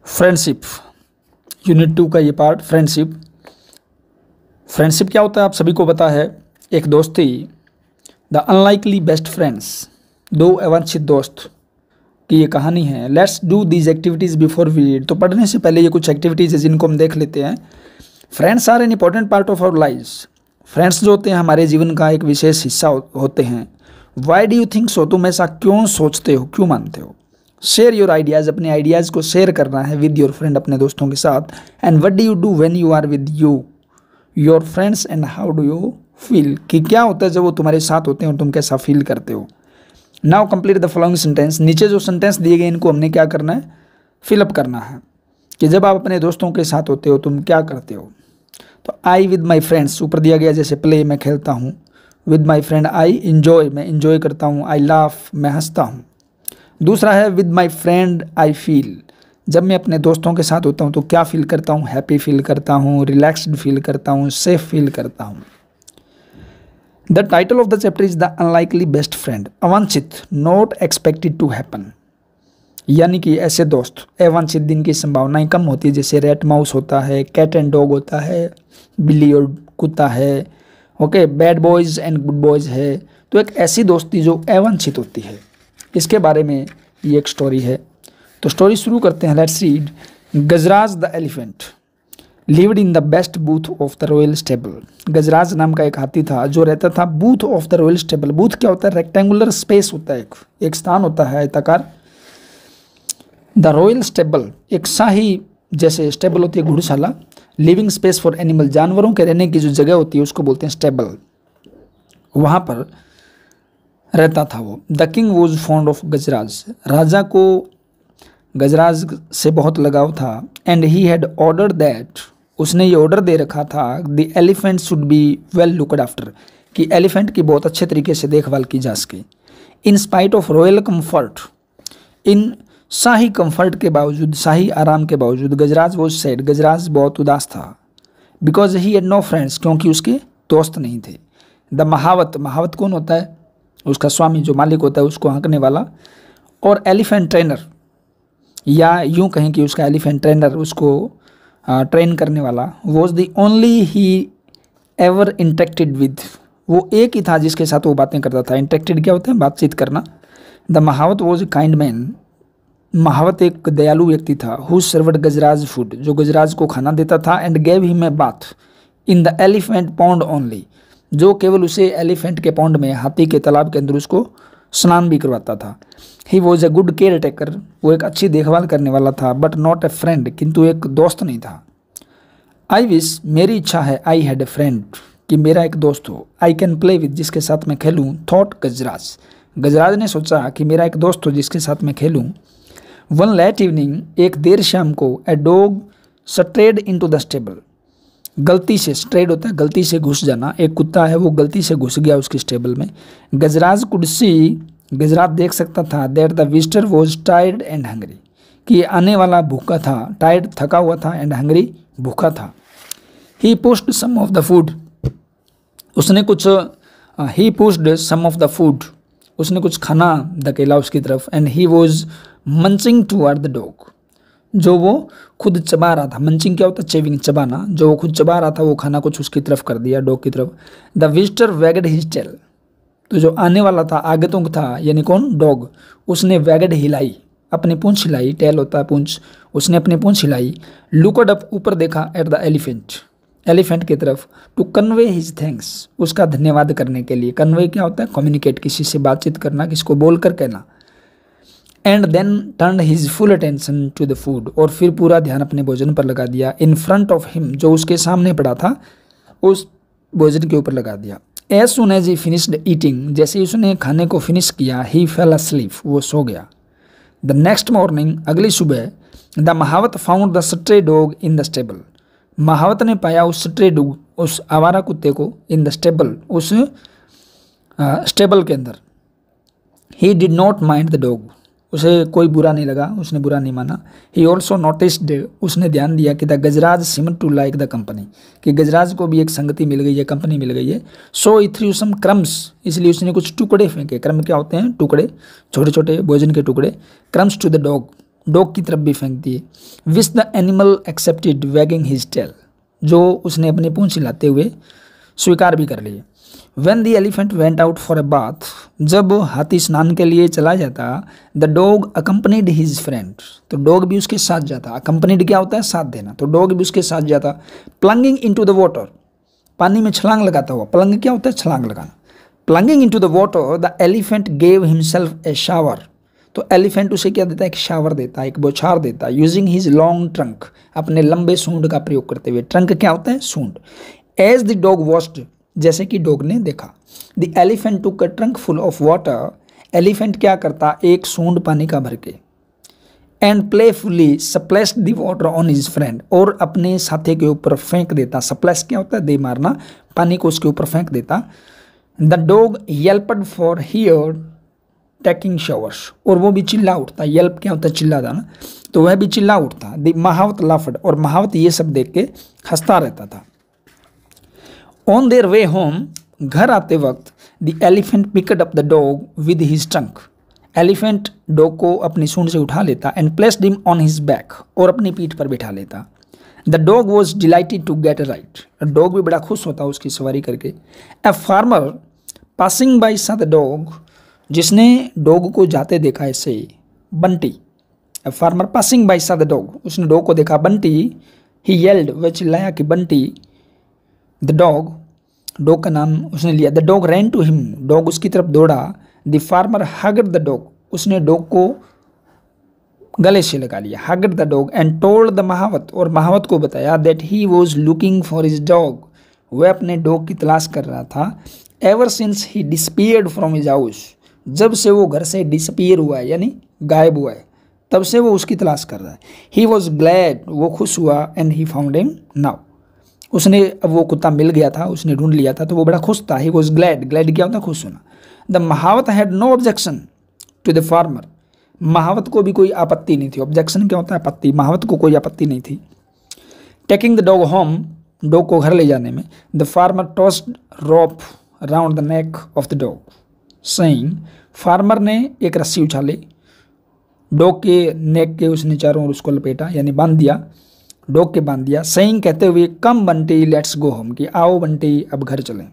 Friendship, unit 2 का ये part friendship. Friendship क्या होता है आप सभी को पता है, एक दोस्ती। द अनलाइकली बेस्ट फ्रेंड्स, दो अवांछित दोस्त की ये कहानी है। Let's do these activities before we read. तो पढ़ने से पहले ये कुछ एक्टिविटीज़ है जिनको हम देख लेते हैं। Friends are an important part of our lives. Friends जो होते हैं हमारे जीवन का एक विशेष हिस्सा होते हैं। Why do you think so, तुम ऐसा क्यों सोचते हो, क्यों मानते हो। शेयर योर आइडियाज़, अपने आइडियाज़ को शेयर करना है विद योर फ्रेंड, अपने दोस्तों के साथ। And what do you do when you are with your friends and how do you feel, कि क्या होता है जब वो तुम्हारे साथ होते हैं और तुम कैसा फील करते हो। Now complete the following sentence. नीचे जो सेंटेंस दिए गए इनको हमने क्या करना है, फिलअप करना है कि जब आप अपने दोस्तों के साथ होते हो तुम क्या करते हो। तो आई विद माई फ्रेंड्स, ऊपर दिया गया जैसे प्ले, मैं खेलता हूँ। With my friend I enjoy, मैं इंजॉय करता हूँ। आई लाफ, मैं हंसता हूँ। दूसरा है with my friend I feel, जब मैं अपने दोस्तों के साथ होता हूँ तो क्या फील करता हूँ, हैप्पी फील करता हूँ, रिलैक्स्ड फील करता हूँ, सेफ फील करता हूँ। The title of the chapter is the unlikely best friend. अवांछित, नॉट एक्सपेक्टेड टू हैपन, यानी कि ऐसे दोस्त अवांछित दिन की संभावनाएं कम होती है, जैसे रैट माउस होता है, कैट एंड डॉग होता है, बिल्ली और कुत्ता है, okay, bad boys and good boys है। तो एक ऐसी दोस्ती जो अवांछित होती है, इसके बारे में ये एक स्टोरी है। तो स्टोरी शुरू करते हैं। Let's read. Gajraj the elephant lived in the best booth of the royal stable. Gajraj नाम का एक हाथी था जो रहता था booth of the royal stable. Booth क्या होता है, रेक्टेंगुलर स्पेस होता है, एक स्थान होता है आयताकार। द रॉयल स्टेबल, एक शाही जैसे स्टेबल होती है घुड़शाला। लिविंग स्पेस फॉर एनिमल, जानवरों के रहने की जो जगह होती है उसको बोलते हैं स्टेबल। वहाँ पर रहता था वो। The king was fond of Gajraj, राजा को गजराज से बहुत लगाव था। And he had order that, उसने ये ऑर्डर दे रखा था, the elephant should be well looked after, कि एलिफेंट की बहुत अच्छे तरीके से देखभाल की जा सके। In spite of royal comfort, इन शाही कंफर्ट के बावजूद, शाही आराम के बावजूद, गजराज वॉज सैड, गजराज बहुत उदास था। Because he had no friends, क्योंकि उसके दोस्त नहीं थे। द महावत, महावत कौन होता है, उसका स्वामी जो मालिक होता है उसको हाँकने वाला। और एलिफेंट ट्रेनर, या यूं कहें कि उसका एलिफेंट ट्रेनर, उसको ट्रेन करने वाला, was the only he ever interacted with, वो एक ही था जिसके साथ वो बातें करता था। इंटरेक्टेड क्या होता है, बातचीत करना। The mahout was a kind man, महावत एक दयालु व्यक्ति था। हु सर्वड गजराज फूड, जो गजराज को खाना देता था। And gave him a bath in the elephant pond only, जो केवल उसे एलिफेंट के पॉन्ड में, हाथी के तालाब के अंदर उसको स्नान भी करवाता था। He was a good care taker, वो एक अच्छी देखभाल करने वाला था। बट नॉट ए फ्रेंड, किंतु एक दोस्त नहीं था। आई विश, मेरी इच्छा है, आई हैड ए फ्रेंड, कि मेरा एक दोस्त हो। आई कैन प्ले विद, जिसके साथ मैं खेलूँ। थॉट गजराज, गजराज ने सोचा कि मेरा एक दोस्त हो जिसके साथ मैं खेलूँ। वन लेट इवनिंग, एक देर शाम को, a dog strayed into the stable, गलती से, स्ट्रेड होता है गलती से घुस जाना, एक कुत्ता है वो गलती से घुस गया उसके स्टेबल में। गजराज कुड सी, गजराज देख सकता था, that the visitor was tired and hungry, कि आने वाला भूखा था, टायर्ड थका हुआ था, एंड हंग्री भूखा था। He pushed some of the food, उसने कुछ he pushed some of the food, उसने कुछ खाना धकेला उसकी तरफ। And he was munching toward the dog, जो वो खुद चबा रहा था। मंचिंग क्या होता है, चेविंग, चबाना। जो वो खुद चबा रहा था वो खाना कुछ उसकी तरफ कर दिया, डॉग की तरफ। द विजिटर वैगड हिज टेल, तो जो आने वाला था, आगंतुक था, यानी कौन, डॉग, उसने वैगड हिलाई, अपनी पूंछ हिलाई। टेल होता है पूंछ, उसने अपनी पूंछ हिलाई। लुकड अप, ऊपर देखा, एट द एलिफेंट, एलिफेंट की तरफ। टू कन्वे हिज थैंक्स, उसका धन्यवाद करने के लिए। कन्वे क्या होता है, कम्युनिकेट, किसी से बातचीत करना, किसको बोल कर कहना। And then turn his full attention to the food, और फिर पूरा ध्यान अपने भोजन पर लगा दिया। इन फ्रंट ऑफ हिम, जो उसके सामने पड़ा था, उस भोजन के ऊपर लगा दिया। As soon as he finished eating, जैसे ही उसने खाने को फिनिश किया, ही फेल अस्लीप, वो सो गया। द नेक्स्ट मॉर्निंग, अगली सुबह, the mahout found the stray dog in the stable, महावत ने पाया उस स्ट्रे डॉग, उस आवारा कुत्ते को, इन द स्टेबल, उस स्टेबल के अंदर। He did not mind the dog, उसे कोई बुरा नहीं लगा, उसने बुरा नहीं माना। ही ऑल्सो नोटिस्ड, उसने ध्यान दिया कि the Gajraj seemed to like the company, कि गजराज को भी एक संगति मिल गई है, कंपनी मिल गई है। सो ही थ्रू सम क्रम्स, इसलिए उसने कुछ टुकड़े फेंके। क्रम क्या होते हैं, टुकड़े, छोटे छोटे भोजन के टुकड़े। Crumbs to the dog, dog की तरफ भी फेंक दिए। Which the animal accepted wagging his tail, जो उसने अपनी पूंछ हिलाते हुए स्वीकार भी कर लिए। When the elephant went out for a bath, जब हाथी स्नान के लिए चला जाता, the dog accompanied his friend, तो डॉग भी उसके साथ जाता। accompanied क्या होता है? साथ देना, तो डॉग भी उसके साथ जाता। plunging into the water, पानी में छलांग लगाता हुआ। plunging क्या होता है? छलांग लगाना। plunging into the water, the elephant gave himself a shower, तो एलिफेंट उसे क्या देता है? एक शावर देता है, एक बौछार देता है। यूजिंग हिज लॉन्ग ट्रंक, अपने लंबे सूंड का प्रयोग करते हुए। ट्रंक क्या होता है? सूंड। एज द डॉग वॉश्ड, जैसे कि डॉग ने देखा। The elephant took a trunk full of water, elephant क्या करता? एक सूंड पानी का भर के। And playfully splashed the water on his friend, और अपने साथी के ऊपर फेंक देता। स्प्लैश क्या होता है? दे मारना, पानी को उसके ऊपर फेंक देता। The dog yelped for here taking showers, और वो भी चिल्ला उठता। येल्प क्या होता है? चिल्लाता ना, तो वह भी चिल्ला उठता। द महावत लाफड, और महावत ये सब देख के हंसता रहता था। ऑन देयर वे होम, घर आते वक्त, the elephant picked up the dog with his trunk, elephant dog को अपनी सूंड से उठा लेता। And placed him on his back, और अपनी पीठ पर बिठा लेता। The dog was delighted to get ride, dog भी बड़ा खुश होता उसकी सवारी करके। A farmer passing by saw the dog, जिसने डॉग को जाते देखा ऐसे, Bunty. A farmer passing by saw the dog, उसने डॉग को देखा। बंटी, ही येल्ड, वह चिल्लाया कि बंटी। द डॉग, डॉग का नाम उसने लिया। The dog ran to him, dog उसकी तरफ दौड़ा। The farmer hugged the dog, उसने डॉग को गले से लगा लिया। Hugged the dog and told the mahout, और महावत को बताया that he was looking for his dog, वह अपने डॉग की तलाश कर रहा था। Ever since he disappeared from his house, जब से वो घर से डिसपियर हुआ है, यानी गायब हुआ है, तब से वो उसकी तलाश कर रहा है। ही वॉज ग्लैड, वो खुश हुआ। And he found him now, उसने, अब वो कुत्ता मिल गया था, उसने ढूंढ लिया था, तो वो बड़ा खुश था। ही वॉज ग्लैड, ग्लैड क्या होता है? खुश होना। The mahout had no objection to the farmer, महावत को भी कोई आपत्ति नहीं थी। ऑब्जेक्शन क्या होता है? आपत्ति। महावत को कोई आपत्ति नहीं थी। Taking the dog home, dog को घर ले जाने में। The farmer tossed rope round the neck of the dog, saying, farmer ने एक रस्सी उछाली, डॉग के नेक के उसने चारों ओर उसको लपेटा, यानी बांध दिया, डॉग के बांध दिया। सेइंग, कहते हुए, कम बंटी लेट्स गो होम, कि आओ बंटी अब घर चलें।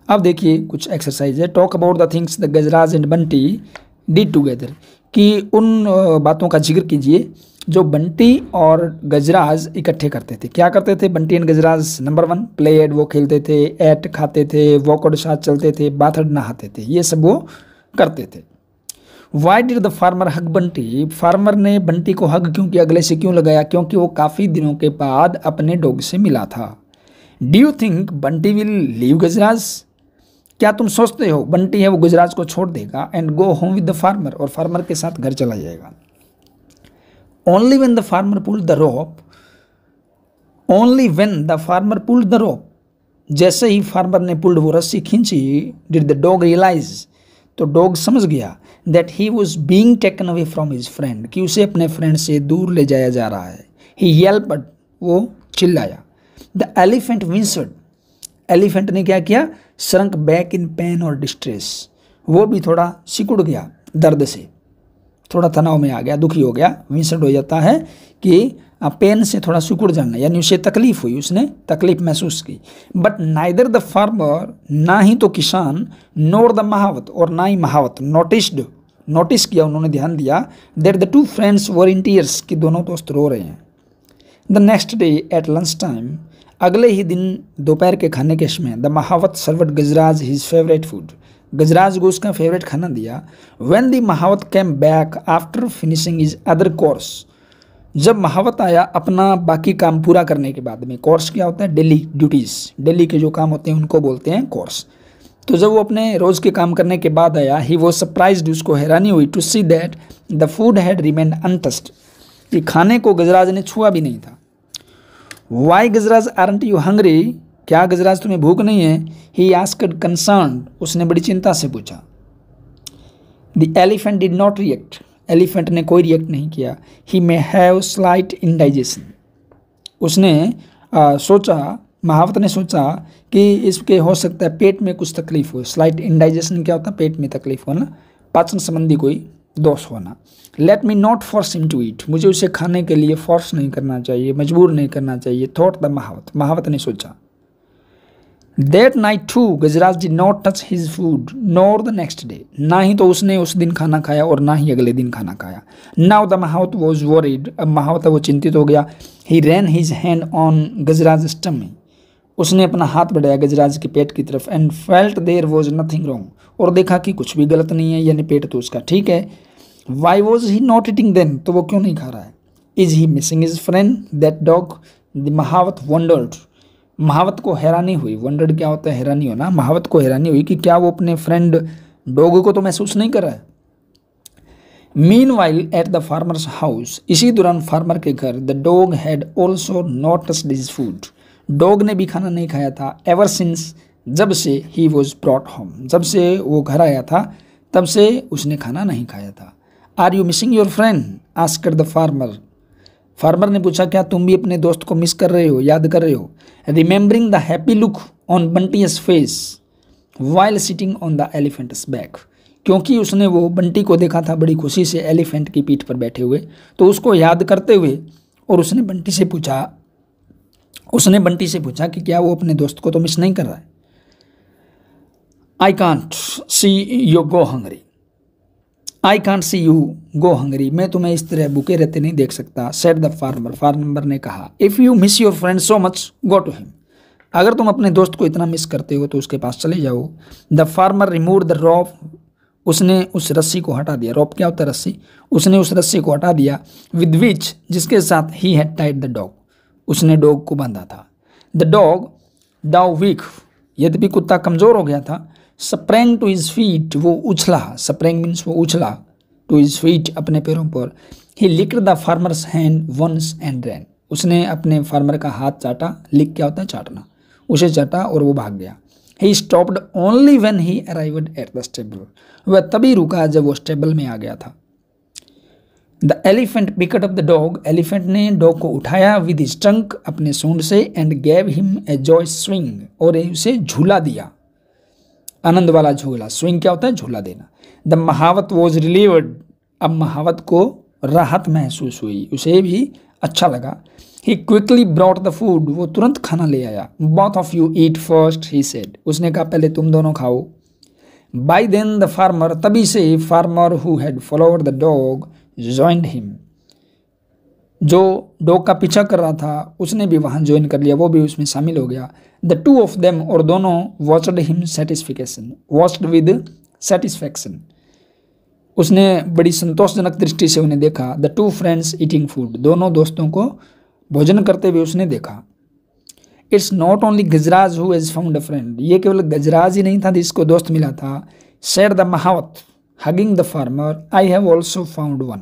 अब देखिए कुछ एक्सरसाइज है। Talk about the things the Gajraj and Bunty did together, कि उन बातों का जिक्र कीजिए जो बंटी और गजराज इकट्ठे करते थे। क्या करते थे Bunty and Gajraj? Number 1, played, वो खेलते थे। एट, खाते थे। वॉकआउट, साथ चलते थे। बाथड, नहाते थे। ये सब वो करते थे। Why did the farmer hug Bunty, farmer ने बंटी को हग क्यों किया? गले से क्यों लगाया? क्योंकि वो काफ़ी दिनों के बाद अपने डॉग से मिला था। Do you think Bunty will leave Gajraj, क्या तुम सोचते हो बंटी है वो गजराज को छोड़ देगा? And go home with the farmer, और फार्मर के साथ घर चला जाएगा। Only when the farmer pulled the rope, only when the farmer pulled the rope, जैसे ही फार्मर ने पुल्ड, वो रस्सी खींची, डिड द डॉग रियलाइज, तो डॉग समझ गया that he was being taken away from his friend, कि उसे अपने फ्रेंड से दूर ले जाया जा रहा है। ही येल्पड, वो चिल्लाया। द एलिफेंट विंसड, एलिफेंट ने क्या किया? श्रंक बैक इन पेन और डिस्ट्रेस, वो भी थोड़ा सिकुड़ गया दर्द से, थोड़ा तनाव में आ गया, दुखी हो गया। विंसड हो जाता है कि पेन से थोड़ा सिकुड़ जाना, यानी उसे तकलीफ हुई, उसने तकलीफ महसूस की। बट नाइदर द फार्मर, ना ही तो किसान, नोर द महावत, और ना ही महावत, नोटिस्ड, नोटिस किया, उन्होंने ध्यान दिया, that the two friends were in tears, कि दोनों दोस्त रो रहे हैं। The next day at lunch time, अगले ही दिन दोपहर के खाने के समय, the mahout served Gajraj his favourite food, Gajraj को उसका फेवरेट खाना दिया। When the mahout came back after finishing his other course, जब महावत आया अपना बाकी काम पूरा करने के बाद में, कोर्स क्या होता है? डेली ड्यूटीज़, डेली के जो काम होते हैं उनको बोलते हैं कोर्स। तो जब वो अपने रोज़ के काम करने के बाद आया, ही वो सरप्राइज्ड, उसको हैरानी हुई, to see that the food had remained untouched, कि खाने को गजराज ने छुआ भी नहीं था। Why Gajraj aren't you hungry, क्या गजराज तुम्हें भूख नहीं है? ही आस्क्ड कंसर्न्ड, उसने बड़ी चिंता से पूछा। The elephant did not react, elephant ने कोई रिएक्ट नहीं किया। ही मे हैव स्लाइट इंडाइजेशन, उसने सोचा, महावत ने सोचा कि इसके हो सकता है पेट में कुछ तकलीफ हो। स्लाइट इंडाइजेशन क्या होता है? पेट में तकलीफ होना, पाचन संबंधी कोई दोस्त होना। Let me not force him to eat, मुझे उसे खाने के लिए फोर्स नहीं करना चाहिए, मजबूर नहीं करना चाहिए। थॉट द महावत, महावत ने सोचा। That night too Gajraj did not touch his food nor the next day, ना ही तो उसने उस दिन खाना खाया और ना ही अगले दिन खाना खाया। Now the mahout was worried, अब महावत वो चिंतित हो गया। He ran his hand on Gajraj tummy, उसने अपना हाथ बढ़ाया गजराज के पेट की तरफ। And felt there was nothing wrong, और देखा कि कुछ भी गलत नहीं है, यानी पेट तो उसका ठीक है। Why was he not eating then, तो वो क्यों नहीं खा रहा है। Is he missing his friend that dog, the mahout wondered, महावत को हैरानी हुई। वंडर्ड क्या होता है, हैरानी होना। महावत को हैरानी हुई कि क्या वो अपने फ्रेंड डॉग को तो महसूस नहीं कर रहा है। Meanwhile at the farmers house, इसी दौरान फार्मर के घर, the dog had also not touched his food, dog ने भी खाना नहीं खाया था। एवर सिंस, जब से ही वॉज ब्रॉट होम, जब से वो घर आया था तब से उसने खाना नहीं खाया था। Are you missing your friend, asked the farmer, farmer ने पूछा क्या तुम भी अपने दोस्त को मिस कर रहे हो, याद कर रहे हो। Remembering the happy look on Bunty's face while sitting on the elephant's back, क्योंकि उसने वो बंटी को देखा था बड़ी खुशी से एलिफेंट की पीठ पर बैठे हुए, तो उसको याद करते हुए और उसने बंटी से पूछा कि क्या वो अपने दोस्त को तो मिस नहीं कर रहा है। I can't see you go Hungary, I can't see you go Hungary, मैं तुम्हें इस तरह भूखे रहते नहीं देख सकता। सेड द फार्मर, फार्मर ने कहा। If you miss your friend so much go to him, अगर तुम अपने दोस्त को इतना मिस करते हो तो उसके पास चले जाओ। द फार्मर रिमूव द रॉप, उसने उस रस्सी को हटा दिया। रॉप क्या होता है, रस्सी। उसने उस रस्सी को हटा दिया। विद विच, जिसके साथ ही हैड टाइड द डॉग, उसने डॉग को बांधा था। द डॉग डाउ वीक, यद्यपि कुत्ता कमज़ोर हो गया था। स्प्रैंग टू हिज फीट, वो उछला। स्प्रैंग मीन्स वो उछला। टू हिज फीट, अपने पैरों पर। He licked the farmer's hand once and ran, उसने अपने फार्मर का हाथ चाटा। लिक क्या होता है, चाटना। उसे चाटा और वो भाग गया। He stopped only when he arrived at the stable, वह तभी रुका जब वो स्टेबल में आ गया था। The elephant picked up the dog, elephant ने डॉग को उठाया विद हिज ट्रंक, अपने सूंड से। And gave him a joy swing, और उसे झूला दिया, आनंद वाला झूला। स्विंग क्या होता है, झूला देना। द महावत वॉज रिलीवर्ड, अब महावत को राहत महसूस हुई, उसे भी अच्छा लगा। ही क्विकली ब्रॉट द फूड, वो तुरंत खाना ले आया। Both of you eat first, he said, उसने कहा पहले तुम दोनों खाओ। बाय देन द फार्मर, तभी से farmer who had followed the dog joined him, जो डॉग का पीछा कर रहा था उसने भी वहाँ ज्वाइन कर लिया, वो भी उसमें शामिल हो गया। द टू ऑफ देम, और दोनों, watched him satisfaction, watched with satisfaction, उसने बड़ी संतोषजनक दृष्टि से उन्हें देखा। The two friends eating food, दोनों दोस्तों को भोजन करते हुए उसने देखा। It's not only Gajraj who has found a friend, ये केवल गजराज ही नहीं था जिसको दोस्त मिला था। Said the mahout hugging the farmer, I have also found one,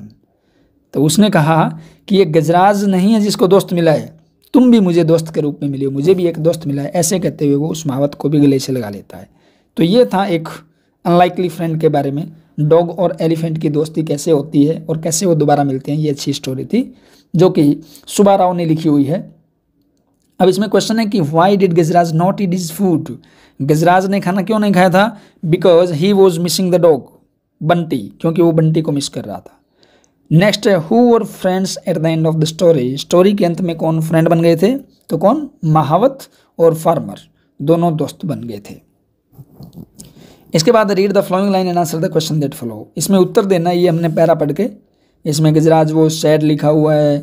तो उसने कहा कि ये गजराज नहीं है जिसको दोस्त मिला है, तुम भी मुझे दोस्त के रूप में मिले हो, मुझे भी एक दोस्त मिला है। ऐसे कहते हुए वो उस महावत को भी गले से लगा लेता है। तो ये था एक अनलाइकली फ्रेंड के बारे में, डॉग और एलिफेंट की दोस्ती कैसे होती है और कैसे वो दोबारा मिलते हैं। ये अच्छी स्टोरी थी जो कि सुब्बा राव ने लिखी हुई है। अब इसमें क्वेश्चन है कि why did Gajraj not eat his food, Gajraj ने खाना क्यों नहीं खाया था। Because he was missing the dog, Bunty, क्योंकि वो बंटी को मिस कर रहा था। नेक्स्ट है who were friends at the end of the story, story के अंत में कौन फ्रेंड बन गए थे, तो कौन, महावत और फार्मर दोनों दोस्त बन गए थे। इसके बाद read the flowing line and answer the question that follow, इसमें उत्तर देना, ये हमने पैरा पढ़ के, इसमें गजराज वो सैड लिखा हुआ है,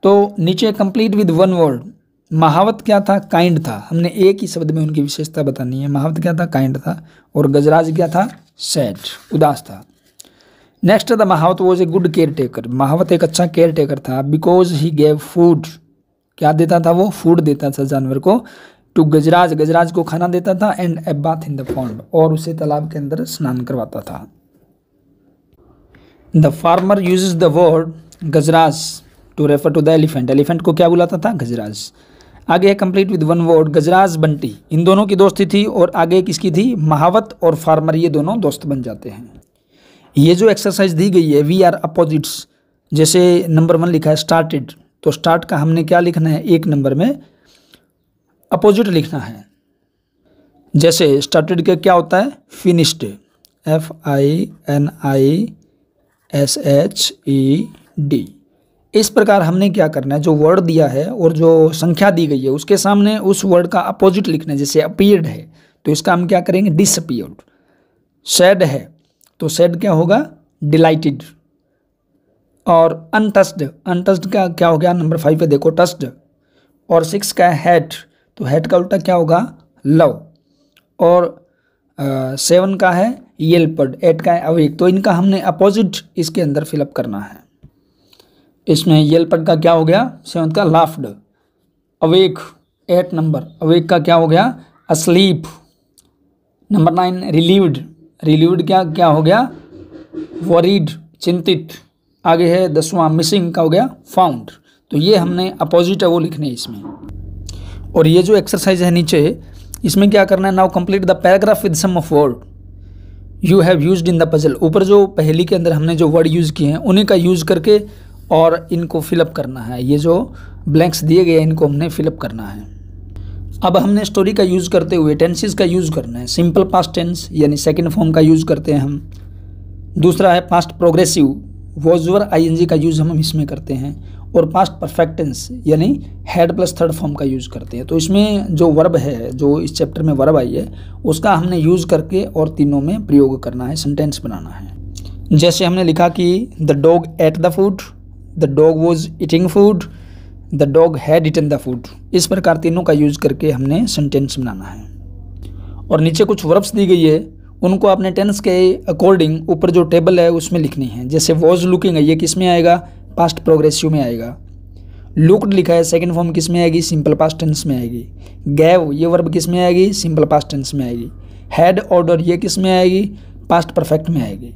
तो नीचे कंप्लीट विद वन वर्ड। महावत क्या था, काइंड था, हमने एक ही शब्द में उनकी विशेषता बतानी है। महावत क्या था, काइंड था, और गजराज क्या था, सैड, उदास था। Next the mahout was a good caretaker, महावत एक अच्छा केयर टेकर था। बिकॉज ही गेव फूड, क्या देता था वो, फूड देता था जानवर को। टू गजराज, गजराज को खाना देता था। And a bath in the pond, और उसे तालाब के अंदर स्नान करवाता था। The farmer uses the word Gajraj to refer to the elephant, elephant को क्या बुलाता था, गजराज। आगे है complete with one word, Gajraj Bunty, इन दोनों की दोस्ती थी। और आगे किसकी थी, महावत और फार्मर, ये दोनों दोस्त बन जाते हैं। ये जो एक्सरसाइज दी गई है, वी आर अपोजिट्स, जैसे नंबर 1 लिखा है स्टार्टेड, तो स्टार्ट का हमने क्या लिखना है, 1 नंबर में अपोजिट लिखना है। जैसे स्टार्टेड का क्या होता है, फिनिश्ड, FINISHED, SHED। इस प्रकार हमने क्या करना है, जो वर्ड दिया है और जो संख्या दी गई है उसके सामने उस वर्ड का अपोजिट लिखना है। जैसे अपीयर्ड है तो इसका हम क्या करेंगे, डिसअपीयर्ड। सैड है तो सैड क्या होगा, डिलाइटेड। और अनटच्ड का क्या हो गया, नंबर 5 पे देखो, टच्ड। और 6 का है हैट, तो हैट का उल्टा क्या होगा, लव। और 7 का है येल्पड, 8 का है अवेक। तो इनका हमने अपोजिट इसके अंदर फिलअप करना है। इसमें येल्पड का क्या हो गया, 7 का लाफ्ड। अवेक 8 नंबर, अवेक का क्या हो गया, अस्लीप। नंबर 9 रिलीव्ड, रिलीव्ड क्या हो गया, वरीड, चिंतित। आगे है 10वां मिसिंग का हो गया फाउंड। तो ये हमने अपोजिट है वो लिखने इसमें। और ये जो एक्सरसाइज है नीचे, इसमें क्या करना है, now complete the paragraph with some of word you have used in the puzzle. ऊपर जो पहेली के अंदर हमने जो वर्ड यूज़ किए हैं उन्हीं का यूज़ करके और इनको फिलअप करना है। ये जो ब्लैंक्स दिए गए हैं इनको हमने फिलअप करना है। अब हमने स्टोरी का यूज़ करते हुए टेंसेस का यूज़ करना है। सिंपल पास्ट टेंस यानी सेकंड फॉर्म का यूज़ करते हैं हम। दूसरा है past progressive, was were ING का यूज़ हम इसमें करते हैं। और पास्ट परफेक्ट टेंस यानी हैड प्लस थर्ड फॉर्म का यूज़ करते हैं। तो इसमें जो वर्ब है, जो इस चैप्टर में वर्ब आई है, उसका हमने यूज़ करके और तीनों में प्रयोग करना है, सेंटेंस बनाना है। जैसे हमने लिखा कि the dog ate the food, the dog was eating food, the dog had eaten the food. इस प्रकार तीनों का यूज़ करके हमने सेंटेंस बनाना है। और नीचे कुछ वर्ब्स दी गई है, उनको आपने टेंस के अकॉर्डिंग ऊपर जो टेबल है उसमें लिखनी है। जैसे वॉज लुकिंग है, ये किस में आएगा, पास्ट प्रोग्रेसिव में आएगा। लुक्ड लिखा है, सेकंड फॉर्म किस में आएगी, सिंपल पास्ट टेंस में आएगी। गैव ये वर्ब किस में आएगी, सिंपल पास्ट टेंस में आएगी। हैड ऑर्डर ये किस में आएगी, पास्ट परफेक्ट में आएगी।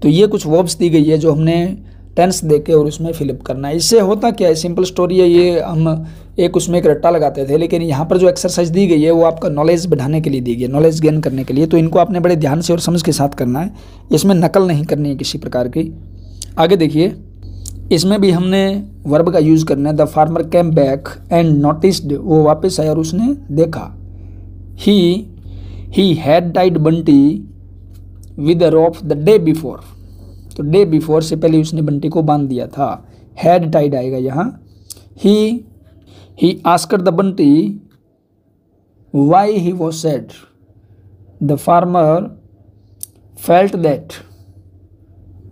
तो ये कुछ वर्ब्स दी गई है जो हमने टेंस देके और उसमें फिलअप करना है। इससे होता क्या है, सिंपल स्टोरी है ये, हम एक उसमें एक रट्टा लगाते थे, लेकिन यहाँ पर जो एक्सरसाइज दी गई है वो आपका नॉलेज बढ़ाने के लिए दी गई है, नॉलेज गेन करने के लिए। तो इनको आपने बड़े ध्यान से और समझ के साथ करना है, इसमें नकल नहीं करनी है किसी प्रकार की। आगे देखिए, इसमें भी हमने वर्ब का यूज़ करना है। The farmer came back and noticed, वो वापस आया और उसने देखा। He had tied Bunty with a rope the day before, तो डे बिफोर से पहले उसने बंटी को बांध दिया था। हैड टाइड आएगा यहाँ। He asked the Bunty why he was sad, the farmer felt that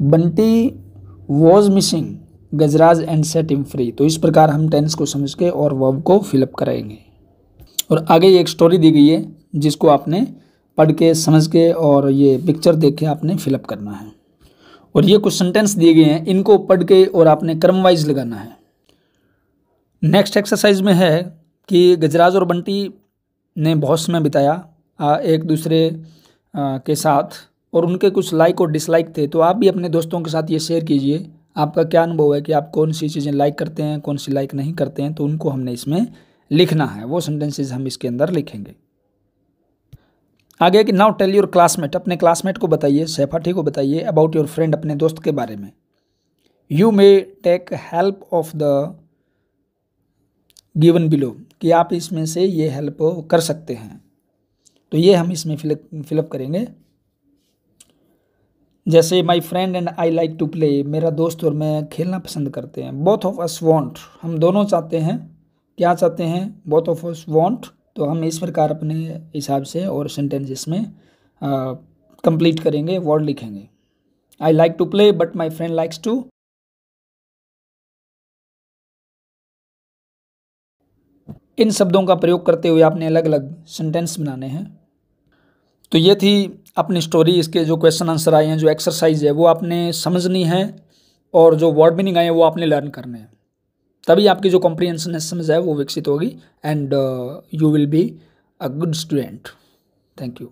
Bunty was missing Gajraj and set him free. तो इस प्रकार हम टेंस को समझ के और वर्ब को फिलअप कराएंगे। और आगे एक स्टोरी दी गई है जिसको आपने पढ़ के समझ के और ये पिक्चर देख के आपने फिलअप करना है। और ये कुछ सेंटेंस दिए गए हैं, इनको पढ़ के और आपने क्रम वाइज लगाना है। नेक्स्ट एक्सरसाइज में है कि गजराज और बंटी ने बहुत समय बिताया एक दूसरे के साथ, और उनके कुछ लाइक और डिसलाइक थे। तो आप भी अपने दोस्तों के साथ ये शेयर कीजिए, आपका क्या अनुभव है कि आप कौन सी चीज़ें लाइक करते हैं, कौन सी लाइक नहीं करते हैं। तो उनको हमने इसमें लिखना है, वो सेंटेंसेस हम इसके अंदर लिखेंगे। आगे कि नाउ टेल योर क्लासमेट, अपने क्लासमेट को बताइए, सहपाठी को बताइए, अबाउट योर फ्रेंड, अपने दोस्त के बारे में। You may take help of the given below, कि आप इसमें से ये हेल्प कर सकते हैं। तो ये हम इसमें फिलअप करेंगे। जैसे my friend and I like to play, मेरा दोस्त और मैं खेलना पसंद करते हैं। बोथ ऑफ अस वॉन्ट, हम दोनों चाहते हैं, क्या चाहते हैं, बोथ ऑफ अस वॉन्ट। तो हम इस प्रकार अपने हिसाब से और सेंटेंस इसमें कंप्लीट करेंगे, वर्ड लिखेंगे। I like to play but my friend likes to. इन शब्दों का प्रयोग करते हुए आपने अलग अलग सेंटेंस बनाने हैं। तो ये थी अपनी स्टोरी। इसके जो क्वेश्चन आंसर आए हैं, जो एक्सरसाइज है वो आपने समझनी है, और जो वर्ड मीनिंग आए हैं वो आपने लर्न करने हैं। तभी आपकी जो कॉम्प्रिहेंशन समझ है वो विकसित होगी, and you will be a good student. Thank you.